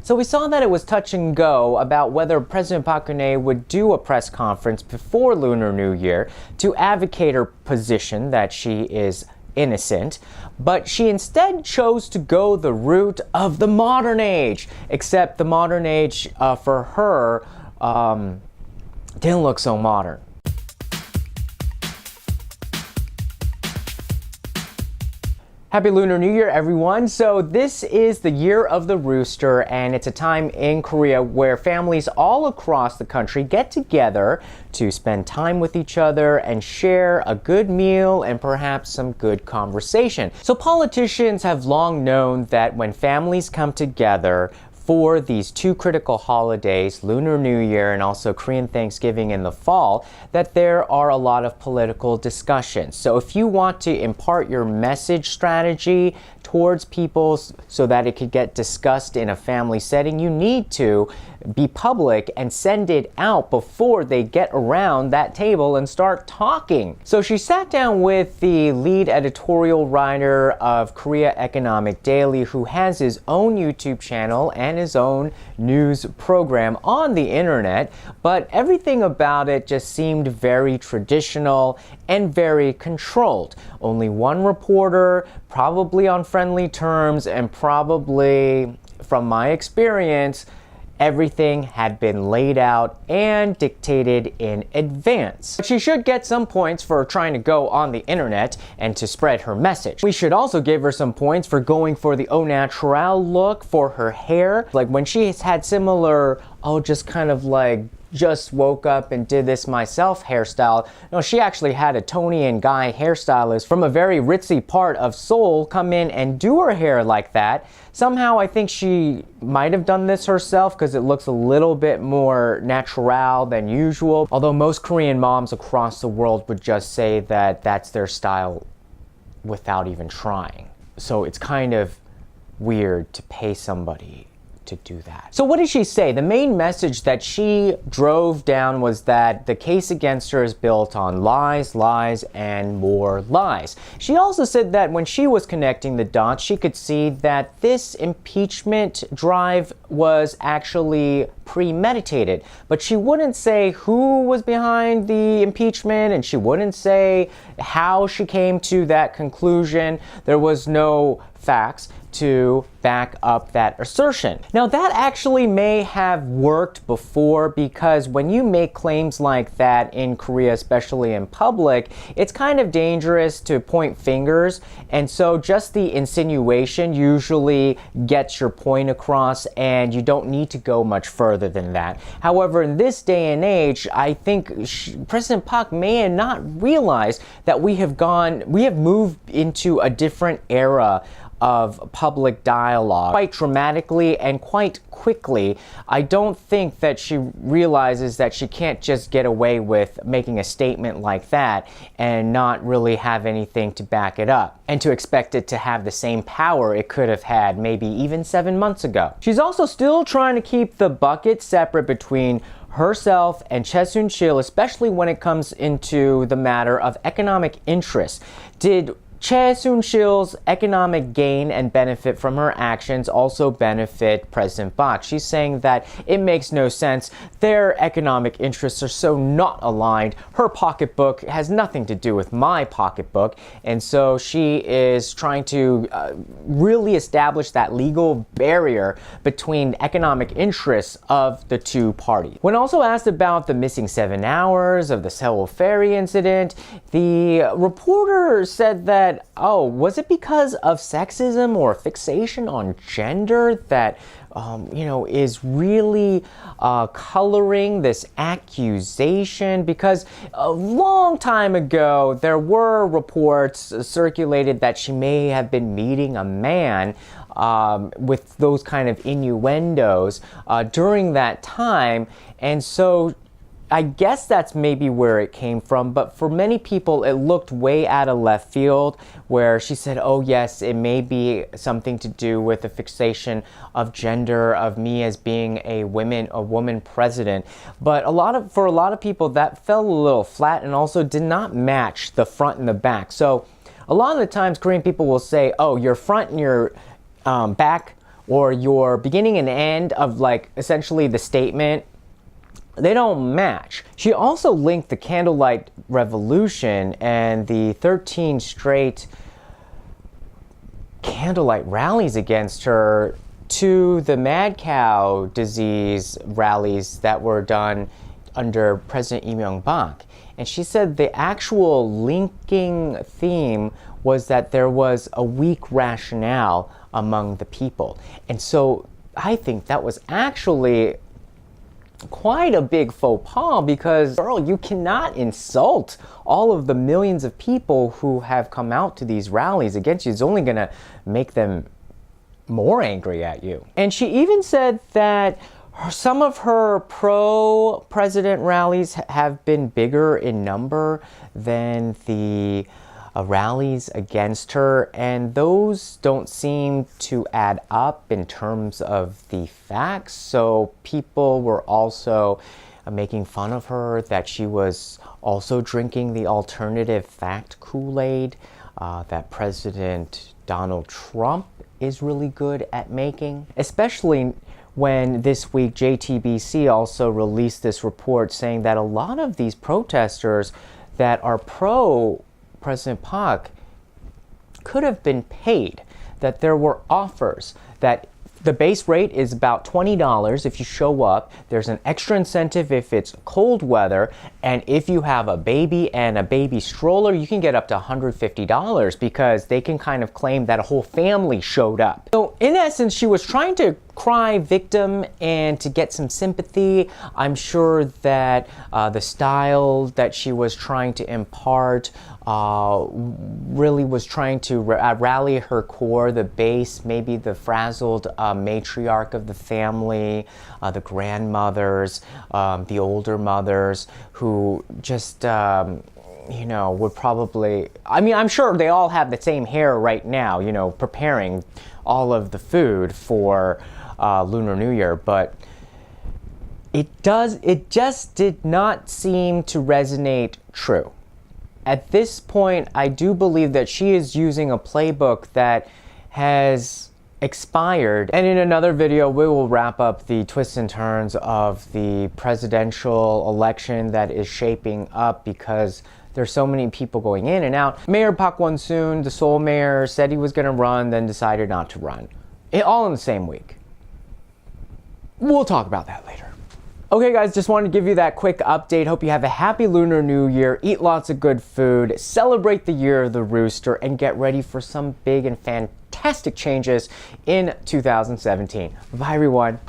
So we saw that it was touch and go about whether President Park Geun-hye would do a press conference before Lunar New Year to advocate her position that she is innocent, but she instead chose to go the route of the modern age, except the modern age for her didn't look so modern. Happy Lunar New Year, everyone. So this is the year of the rooster, and it's a time in Korea where families all across the country get together to spend time with each other and share a good meal and perhaps some good conversation. So politicians have long known that when families come together for these two critical holidays, Lunar New Year and also Korean Thanksgiving in the fall, that there are a lot of political discussions. So if you want to impart your message strategy towards people so that it could get discussed in a family setting, you need to be public and send it out before they get around that table and start talking. So she sat down with the lead editorial writer of Korea Economic Daily, who has his own YouTube channel and his own news program on the internet, but everything about it just seemed very traditional and very controlled. Only one reporter, probably on friendly terms, and probably, from my experience, everything had been laid out and dictated in advance. But she should get some points for trying to go on the internet and to spread her message. We should also give her some points for going for the au naturel look for her hair. Like when she has had similar, just kind of like just woke up and did this myself hairstyle. No, she actually had a Tony and Guy hairstylist from a very ritzy part of Seoul come in and do her hair like that. Somehow I think she might have done this herself because it looks a little bit more natural than usual. Although most Korean moms across the world would just say that that's their style without even trying. So it's kind of weird to pay somebody to do that. So what did she say? The main message that she drove down was that the case against her is built on lies, lies, and more lies. She also said that when she was connecting the dots, she could see that this impeachment drive was actually premeditated, but she wouldn't say who was behind the impeachment, and she wouldn't say how she came to that conclusion. There was no facts to back up that assertion. Now that actually may have worked before, because when you make claims like that in Korea, especially in public, it's kind of dangerous to point fingers, and so just the insinuation usually gets your point across and you don't need to go much further than that. However, in this day and age, I think President Park may have not realized that we have moved into a different era of public dialogue quite dramatically and quite quickly. I don't think that she realizes that she can't just get away with making a statement like that and not really have anything to back it up, and to expect it to have the same power it could have had maybe even 7 months ago. She's also still trying to keep the bucket separate between herself and Choi Soon-sil, especially when it comes into the matter of economic interests. Did Choi Soon-sil's economic gain and benefit from her actions also benefit President Park? She's saying that it makes no sense. Their economic interests are so not aligned. Her pocketbook has nothing to do with my pocketbook. And so she is trying to really establish that legal barrier between economic interests of the two parties. When also asked about the missing 7 hours of the Seoul ferry incident, the reporter said that, was it because of sexism or fixation on gender that is really coloring this accusation? Because a long time ago, there were reports circulated that she may have been meeting a man with those kind of innuendos during that time. And so I guess that's maybe where it came from, but for many people it looked way out of left field, where she said, oh yes, it may be something to do with the fixation of gender, of me as being a woman president. But for a lot of people that fell a little flat and also did not match the front and the back. So a lot of the times Korean people will say, oh, your front and your back or your beginning and end of like essentially the statement, they don't match. She also linked the candlelight revolution and the 13 straight candlelight rallies against her to the mad cow disease rallies that were done under President Lee Myung-bak. And she said the actual linking theme was that there was a weak rationale among the people. And so I think that was actually quite a big faux pas, because, girl, you cannot insult all of the millions of people who have come out to these rallies against you. It's only going to make them more angry at you. And she even said that some of her pro-president rallies have been bigger in number than the rallies against her, and those don't seem to add up in terms of the facts. So people were also making fun of her that she was also drinking the alternative fact Kool-Aid that President Donald Trump is really good at making, especially when this week JTBC also released this report saying that a lot of these protesters that are pro President Park could have been paid, that there were offers, that the base rate is about $20 if you show up. There's an extra incentive if it's cold weather, and if you have a baby and a baby stroller, you can get up to $150 because they can kind of claim that a whole family showed up. So in essence, she was trying to cry victim and to get some sympathy. I'm sure that the style that she was trying to impart really was trying to rally her core, the base, maybe the frazzled matriarch of the family, the grandmothers, the older mothers who just, you know, would probably, I mean, I'm sure they all have the same hair right now, you know, preparing all of the food for Lunar New Year, but it just did not seem to resonate true. At this point, I do believe that she is using a playbook that has expired. And in another video, we will wrap up the twists and turns of the presidential election that is shaping up, because there's so many people going in and out. Mayor Park Won-soon, the Seoul mayor, said he was going to run, then decided not to run. All in the same week. We'll talk about that later. Okay guys, just wanted to give you that quick update. Hope you have a happy Lunar New Year, eat lots of good food, celebrate the year of the rooster, and get ready for some big and fantastic changes in 2017. Bye everyone.